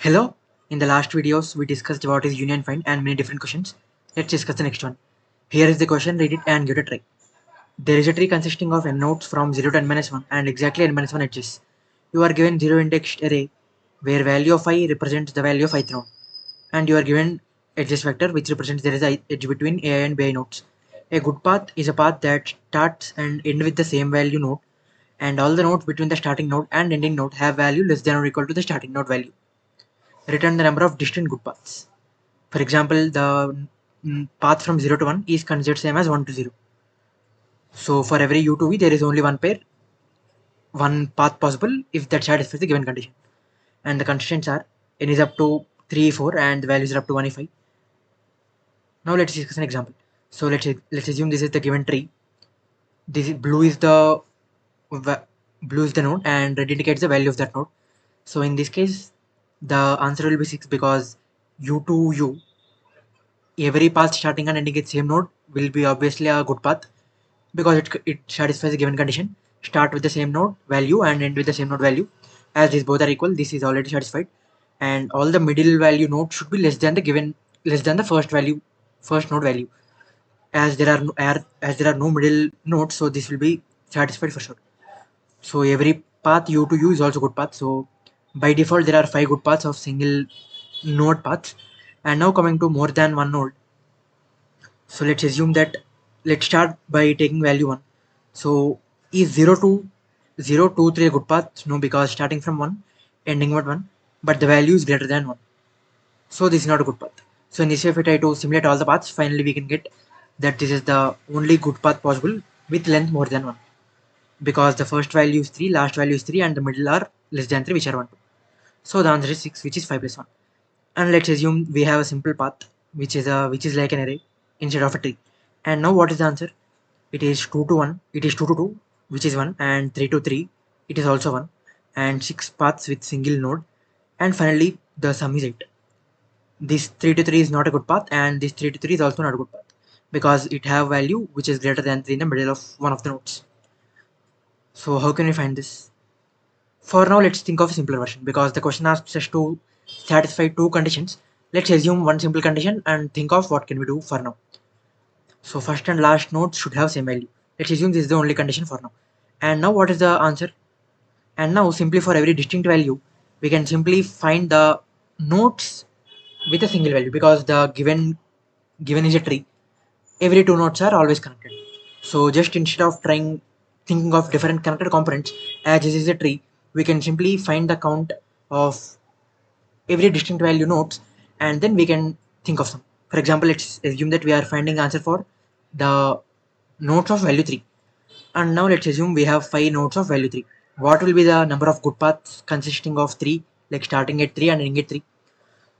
Hello, in the last videos we discussed what is union find and many different questions. Let's discuss the next one. Here is the question, read it and give it a try. There is a tree consisting of n nodes from 0 to n-1 and exactly n-1 edges. You are given 0 indexed array where value of I represents the value of ith node, and you are given edges vector which represents there is a edge between ai and bi nodes. A good path is a path that starts and ends with the same value node, and all the nodes between the starting node and ending node have value less than or equal to the starting node value. Return the number of distinct good paths. For example, the path from 0 to 1 is considered same as 1 to 0. So for every u to v, there is only one pair, one path possible if that satisfies the given condition. And the constraints are n is up to 3, 4, and the values are up to 1 if I. Now let's discuss an example. So let's assume this is the given tree. This blue is the node, and red indicates the value of that node. So in this case, the answer will be 6 because u to u, every path starting and ending at same node will be obviously a good path because it satisfies a given condition. Start with the same node value and end with the same node value. As these both are equal, this is already satisfied, and all the middle value nodes should be less than the first node value. As there are no middle nodes, so this will be satisfied for sure. So every path u to u is also good path. So by default there are 5 good paths of single node paths. And now coming to more than one node. So let's assume that, let's start by taking value 1. So is 0 to 3 a good path? No, because starting from 1 ending with 1, but the value is greater than 1, so this is not a good path. So in this way, if we try to simulate all the paths, finally we can get that this is the only good path possible with length more than 1, because the first value is 3, last value is 3, and the middle are less than 3, which are 1, 2. So the answer is 6, which is 5 plus 1. And let's assume we have a simple path which is like an array instead of a tree. And now what is the answer? It is 2 to 1, it is 2 to 2, which is 1, and 3 to 3, it is also 1, and 6 paths with single node, and finally the sum is 8. This 3 to 3 is not a good path, and this 3 to 3 is also not a good path because it have value which is greater than 3 in the middle of one of the nodes. So how can we find this? For now, let's think of a simpler version because the question asks us to satisfy two conditions. Let's assume one simple condition and think of what can we do for now. So first and last nodes should have same value. Let's assume this is the only condition for now. And now what is the answer? And now simply for every distinct value, we can simply find the nodes with a single value because the given is a tree. Every two nodes are always connected. So just instead of thinking of different connected components, as this is a tree, we can simply find the count of every distinct value nodes, and then we can think of some. For example, let's assume that we are finding the answer for the nodes of value 3, and now let's assume we have 5 nodes of value 3. What will be the number of good paths consisting of 3, like starting at 3 and ending at 3?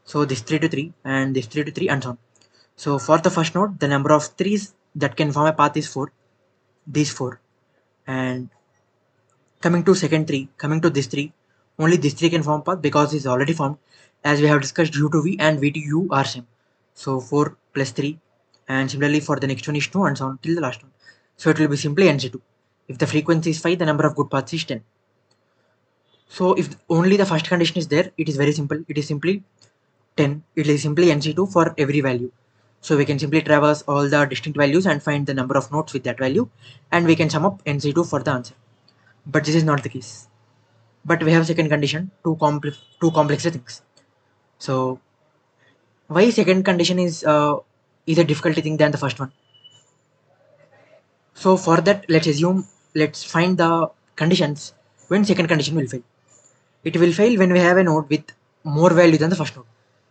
So this 3 to 3 and this 3 to 3 and so on. So for the first node, the number of trees that can form a path is 4, these 4. And coming to this 3, only this 3 can form path because it's already formed, as we have discussed u to v and v to u are same. So 4 plus 3, and similarly for the next one is 2 and so on till the last one. So it will be simply NC2. If the frequency is 5, the number of good paths is 10. So if only the first condition is there, it is very simple. It is simply 10. It is simply NC2 for every value. So we can simply traverse all the distinct values and find the number of nodes with that value, and we can sum up NC2 for the answer. But this is not the case. But we have second condition, too complex things. So why second condition is a difficulty thing than the first one? So for that, let's find the conditions when second condition will fail. It will fail when we have a node with more value than the first node.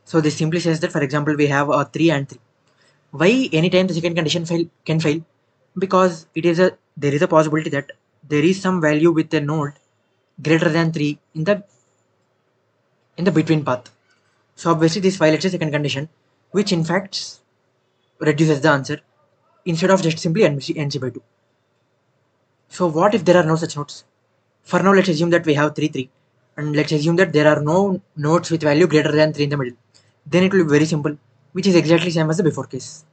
So this simply says that, for example, we have a 3 and 3. Why anytime the second condition can fail? Because there is a possibility that there is some value with a node greater than 3 in the between path. So obviously this violates the second condition, which in fact reduces the answer instead of just simply NC by 2. So what if there are no such nodes? For now, let's assume that we have 3, 3, and let's assume that there are no nodes with value greater than 3 in the middle. Then it will be very simple, which is exactly same as the before case.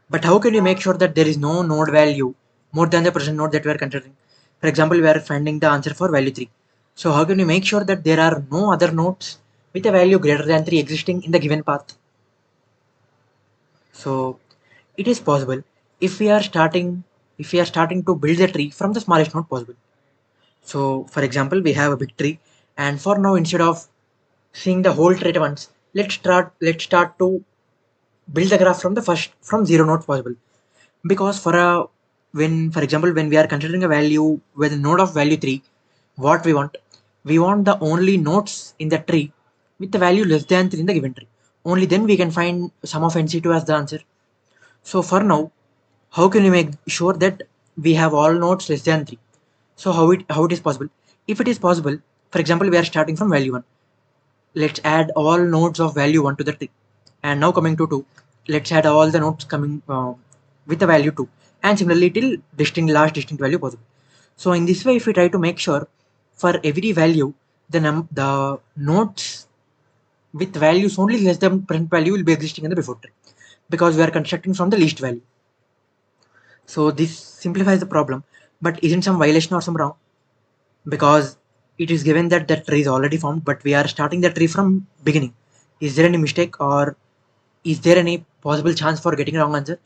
But how can we make sure that there is no node value more than the present node that we are considering? For example, we are finding the answer for value 3. So how can we make sure that there are no other nodes with a value greater than 3 existing in the given path? So it is possible if we are starting to build the tree from the smallest node possible. So for example, we have a big tree, and for now, instead of seeing the whole tree at once, let's start to build the graph from zero nodes possible. Because for example, when we are considering a value with a node of value 3, what we want the only nodes in the tree with the value less than 3 in the given tree. Only then we can find sum of NC2 as the answer. So for now, how can we make sure that we have all nodes less than 3? So how it is possible? If it is possible, for example, we are starting from value 1. Let's add all nodes of value 1 to the tree. And now coming to 2, let's add all the nodes coming with the value 2. And similarly till last distinct value possible. So in this way, if we try to make sure for every value, the nodes with values only less than present value will be existing in the before tree, because we are constructing from the least value. So this simplifies the problem, but isn't some violation or some wrong? Because it is given that that tree is already formed, but we are starting the tree from beginning. Is there any mistake, or is there any possible chance for getting wrong answer?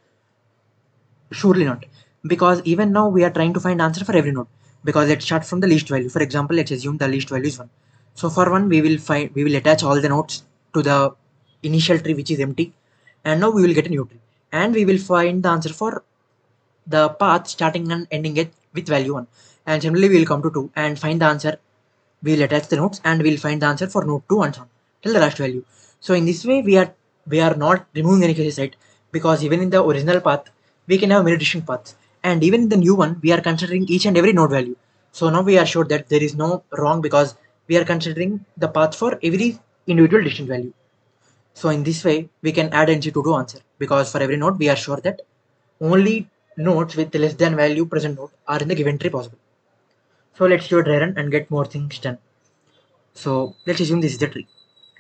Surely not, because even now we are trying to find answer for every node. Because let's start from the least value. For example, let's assume the least value is 1. So for 1, we will attach all the nodes to the initial tree which is empty, and now we will get a new tree, and we will find the answer for the path starting and ending it with value 1. And similarly, we will come to 2 and find the answer. We will attach the nodes and we will find the answer for node 2 and so on till the last value. So in this way, we are not removing any cases, right? Because even in the original path, we can have many distinct paths, and even in the new one, we are considering each and every node value. So now we are sure that there is no wrong, because we are considering the path for every individual distinct value. So in this way, we can add NC2 to answer, because for every node, we are sure that only nodes with less than value present node are in the given tree possible. So let's do a dry run and get more things done. So let's assume this is the tree,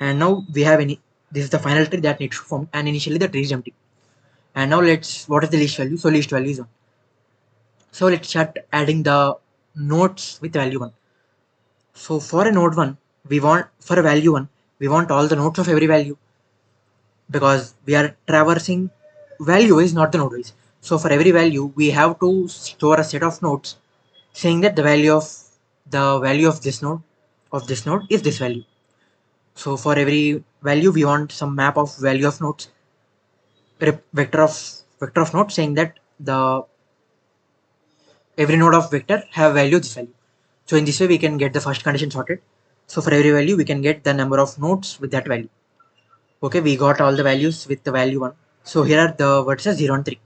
and now this is the final tree that needs to form, and initially the tree is empty. And now what is the least value? So least value is 1. So let's start adding the nodes with value 1. So for a node 1, for a value 1, we want all the nodes of every value, because we are traversing value is not the node wise. So for every value, we have to store a set of nodes saying that the value of this node is this value. So for every value, we want some map of value of nodes, vector of nodes saying that the every node of vector have value this value. So in this way, we can get the first condition sorted. So for every value, we can get the number of nodes with that value. Okay, we got all the values with the value 1. So here are the vertices 0 and 3.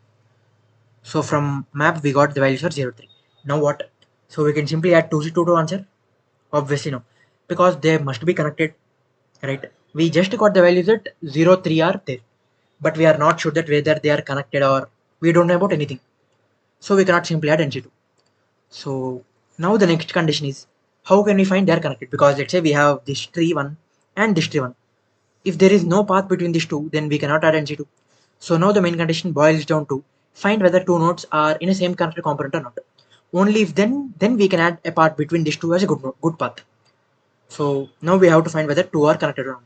So from map, we got the values for 0, 3. Now what? So we can simply add 2 to answer? Obviously no, because they must be connected, right? We just got the values that 0, 3 are there, but we are not sure that whether they are connected, or we don't know about anything. So we cannot simply add NC2. So now the next condition is, how can we find they are connected? Because let's say we have this tree 1 and this tree 1. If there is no path between these two, then we cannot add NC2. So now the main condition boils down to find whether two nodes are in a same connected component or not. Only if then we can add a path between these two as a good path. So now we have to find whether two are connected or not.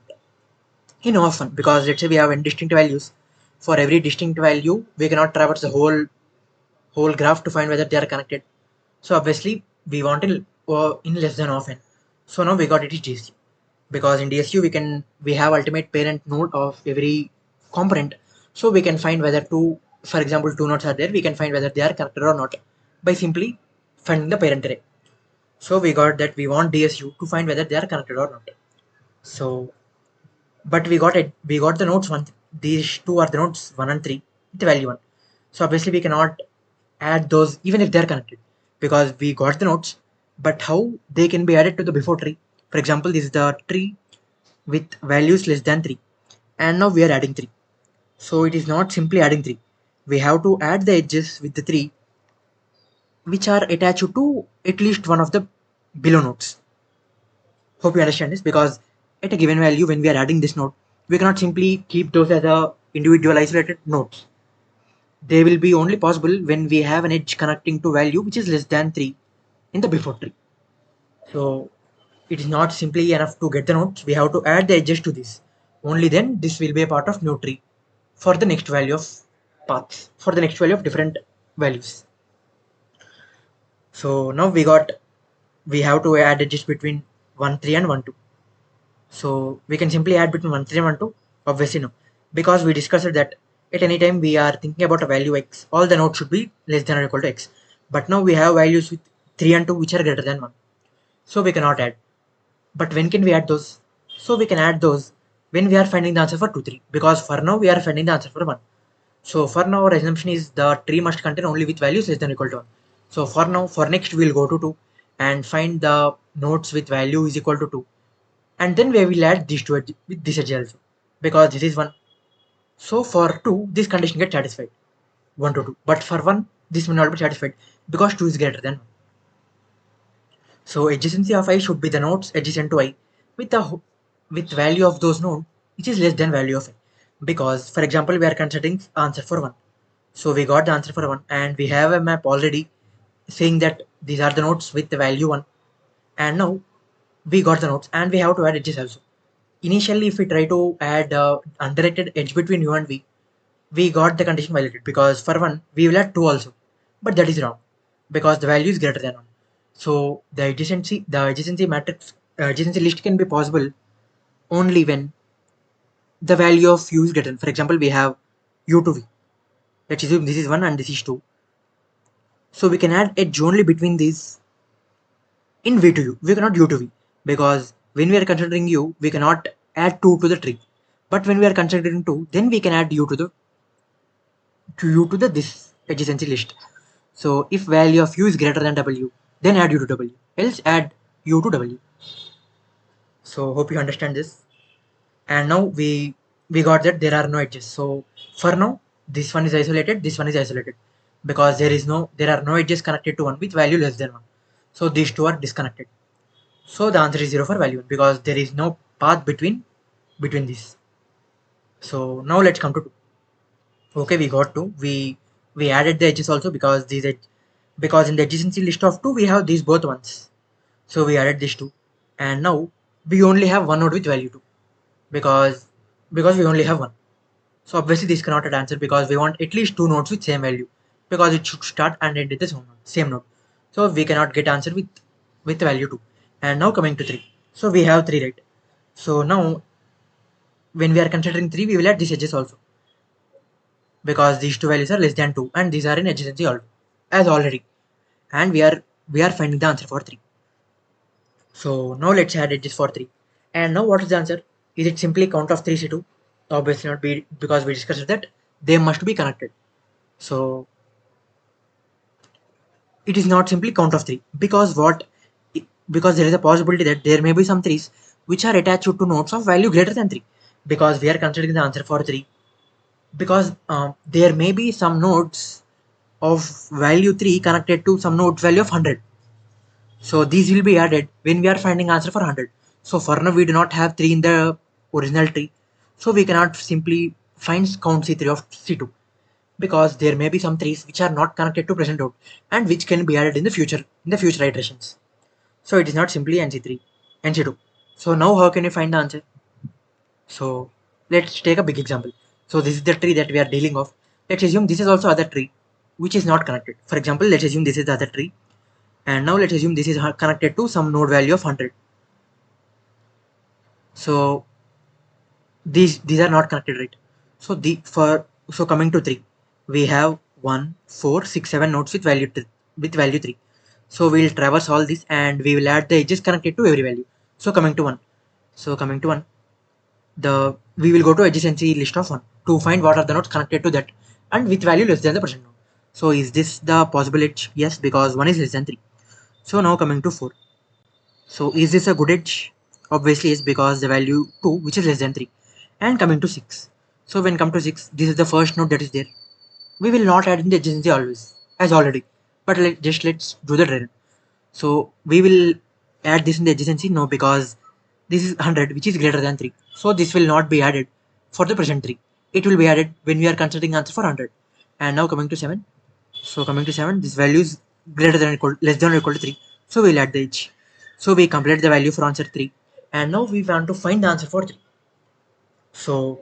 In often, because let's say we have n distinct values, for every distinct value, we cannot traverse the whole graph to find whether they are connected. So obviously we want in less than of n. So now we got it is DSU, because in DSU we have ultimate parent node of every component. So we can find whether for example, two nodes are there. We can find whether they are connected or not by simply finding the parent array. So we got that we want DSU to find whether they are connected or not. So, but we got the nodes 1. These two are the nodes 1 and 3 with the value 1. So obviously we cannot add those even if they are connected, because we got the nodes, but how they can be added to the before tree? For example, this is the tree with values less than 3, and now we are adding 3. So it is not simply adding 3. We have to add the edges with the 3 which are attached to at least one of the below nodes. Hope you understand this, because at a given value, when we are adding this node, we cannot simply keep those as a individual isolated nodes. They will be only possible when we have an edge connecting to value which is less than 3 in the before tree. So it is not simply enough to get the nodes. We have to add the edges to this. Only then this will be a part of new tree for the next value of paths, for the next value of different values. So now we have to add edges between 1, 3 and 1, 2. So we can simply add between 1, 3 and 1, 2? Obviously no. Because we discussed that at any time we are thinking about a value x, all the nodes should be less than or equal to x. But now we have values with 3 and 2 which are greater than 1. So we cannot add. But when can we add those? So we can add those when we are finding the answer for 2, 3. Because for now we are finding the answer for 1. So for now our assumption is the tree must contain only with values less than or equal to 1. So for now, for next we'll go to 2 and find the nodes with value is equal to 2. And then we will add these two with this edge also, because this is 1. So for 2 this condition gets satisfied, 1 to 2. But for 1 this will not be satisfied because 2 is greater than 1. So adjacency of I should be the nodes adjacent to I with value of those nodes which is less than value of I. Because for example we are considering answer for 1. So we got the answer for 1 and we have a map already saying that these are the nodes with the value 1. And now we got the nodes and we have to add edges also. Initially if we try to add undirected edge between u and v, we got the condition violated, because for 1 we will add 2 also, but that is wrong because the value is greater than 1. So the adjacency matrix adjacency list can be possible only when the value of u is greater. For example, we have u to v. Let's assume this is 1 and this is 2. So we can add edge only between these in v to u. We cannot u to v, because when we are considering u, we cannot add 2 to the tree. But when we are considering 2, then we can add u to this adjacency list. So if value of u is greater than w, then add u to w, else add u to w. So hope you understand this. And now we got that there are no edges. So for now this one is isolated, this one is isolated, because there are no edges connected to one with value less than 1. So these two are disconnected. So the answer is 0 for value 1, because there is no path between these. So now let's come to 2. Okay, we got 2. We added the edges also, because because in the adjacency list of 2 we have these both ones. So we added these 2, and now we only have one node with value 2, because we only have one. So obviously this cannot add answer, because we want at least 2 nodes with same value, because it should start and end with the same node. So we cannot get answer with value 2. And now coming to 3. So we have 3, right? So now when we are considering 3, we will add these edges also, because these two values are less than 2 and these are in adjacency as already, and we are finding the answer for 3. So now let's add edges for 3. And now what is the answer? Is it simply count of 3 C2? Obviously not, because we discussed that they must be connected. So it is not simply count of 3, because there is a possibility that there may be some 3s which are attached to nodes of value greater than 3, because we are considering the answer for 3, because there may be some nodes of value 3 connected to some node value of 100. So these will be added when we are finding answer for 100. So for now we do not have 3 in the original tree, so we cannot simply find count C3 of C2, because there may be some 3s which are not connected to present node and which can be added in the future iterations. So it is not simply NC3 NC2. So now how can you find the answer? So let's take a big example. So this is the tree that we are dealing of. Let's assume this is also other tree which is not connected. For example, let's assume this is the other tree, and now let's assume this is connected to some node value of 100. So these are not connected, right? So coming to 3, we have 1, 4, 6, 7 nodes with value 3. So we'll traverse all this and we will add the edges connected to every value. So coming to 1, we will go to adjacency list of 1 to find what are the nodes connected to that and with value less than the present node. So is this the possible edge? Yes, because 1 is less than 3. So now coming to 4. So is this a good edge? Obviously yes, because the value 2 which is less than 3. And coming to 6. So when come to 6, this is the first node that is there. We will not add in the adjacency always, as already. But let's do the dry. So we will add this in the adjacency, no, because this is 100 which is greater than 3. So this will not be added for the present 3. It will be added when we are considering answer for 100. And now coming to 7. So coming to 7, this value is less than or equal to 3. So we'll add the edge. So we completed the value for answer 3, and now we want to find the answer for 3. So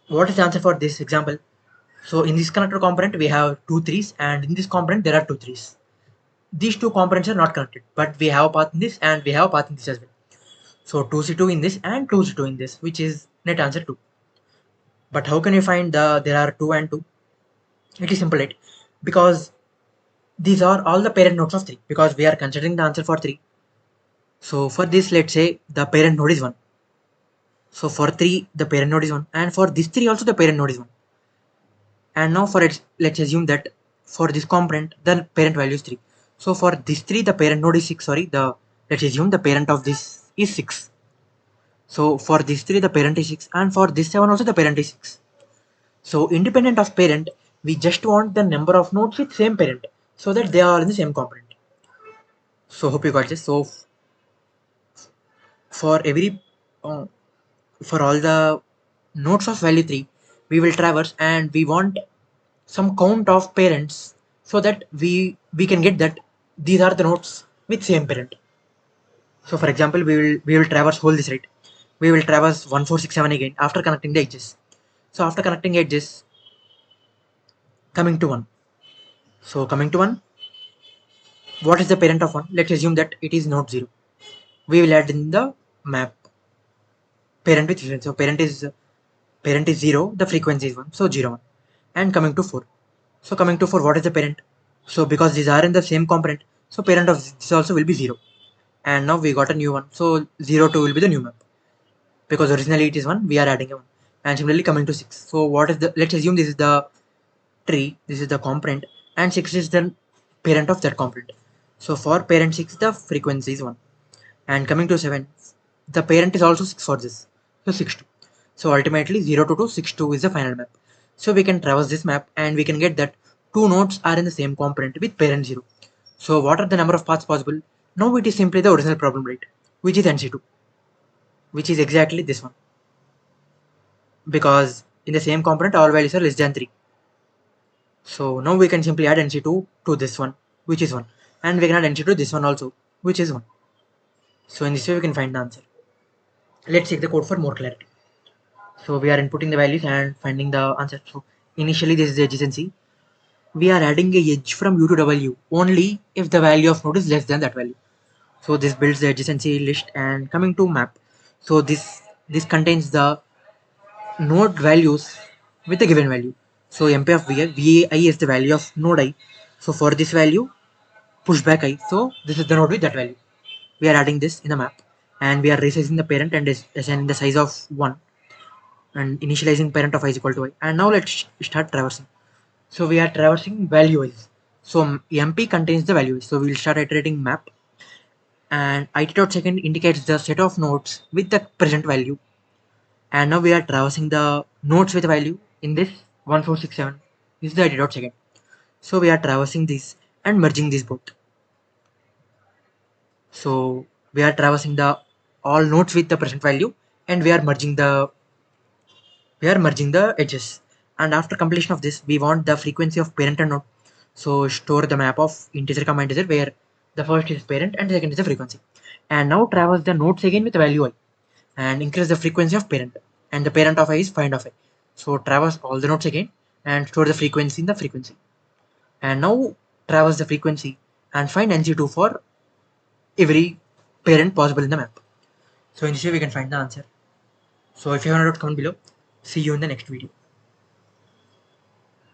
what is the answer for this example? So in this connector component we have two threes, and in this component there are two threes. These two components are not connected, but we have a path in this and we have a path in this as well. So 2c2 in this and 2c2 in this, which is net answer 2. But how can you find there are 2 and 2? It is simple, right? Because these are all the parent nodes of 3, because we are considering the answer for 3. So for this, let's say the parent node is 1. So for 3 the parent node is 1, and for this 3 also the parent node is 1. And now for it, let's assume that for this component the parent value is 3. So for this 3 the parent node is 6. Let's assume the parent of this is 6. So for this 3 the parent is 6, and for this 7 also the parent is 6. So independent of parent, we just want the number of nodes with same parent, so that they are in the same component. So hope you got this. So for every for all the nodes of value 3, we will traverse, and we want some count of parents, so that we can get that these are the nodes with same parent. So for example, we will traverse whole this, right? We will traverse 1 4 6 7 again after connecting the edges. So after connecting edges, coming to 1. So coming to 1, what is the parent of 1? Let's assume that it is node 0. We will add in the map parent with frequency. So parent is 0, the frequency is 1, so 0 1. And coming to 4. So coming to 4, what is the parent? So because these are in the same component, so parent of this also will be 0. And now we got a new one, so 0 2 will be the new map, because originally it is 1, we are adding a 1. And similarly coming to 6. So what is the, let's assume this is the tree, this is the component, and 6 is the parent of that component. So for parent 6 the frequency is 1. And coming to 7, the parent is also 6 for this, so 6 2. So ultimately 0 to 2 6 2 is the final map. So we can traverse this map, and we can get that two nodes are in the same component with parent 0. So what are the number of paths possible? Now it is simply the original problem, right, which is NC2, which is exactly this one, because in the same component all values are less than 3. So now we can simply add NC2 to this one, which is 1, and we can add NC2 to this one also, which is 1. So in this way we can find the answer. Let's check the code for more clarity. So we are inputting the values and finding the answer. So initially this is the adjacency. We are adding a edge from U to W only if the value of node is less than that value. So this builds the adjacency list. And coming to map, so this contains the node values with the given value. So MP of vi is the value of node I. So for this value, push back I. So this is the node with that value. We are adding this in the map, and we are resizing the parent and assigning the size of 1, and initializing parent of I is equal to I. And now let's start traversing. So we are traversing value wise. So MP contains the value. So we will start iterating map, and it.second indicates the set of nodes with the present value. And now we are traversing the nodes with value in this 1 4 6 7. This is the it.second. So we are traversing this and merging these both. So we are traversing the all nodes with the present value, and we are merging the edges. And after completion of this, we want the frequency of parent and node. So store the map of integer comma integer, where the first is parent and the second is the frequency. And now traverse the nodes again with value I, and increase the frequency of parent, and the parent of I is find of I. So traverse all the nodes again and store the frequency in the frequency. And now traverse the frequency and find NC2 for every parent possible in the map. So in this way we can find the answer. So if you have not, comment below. See you in the next video.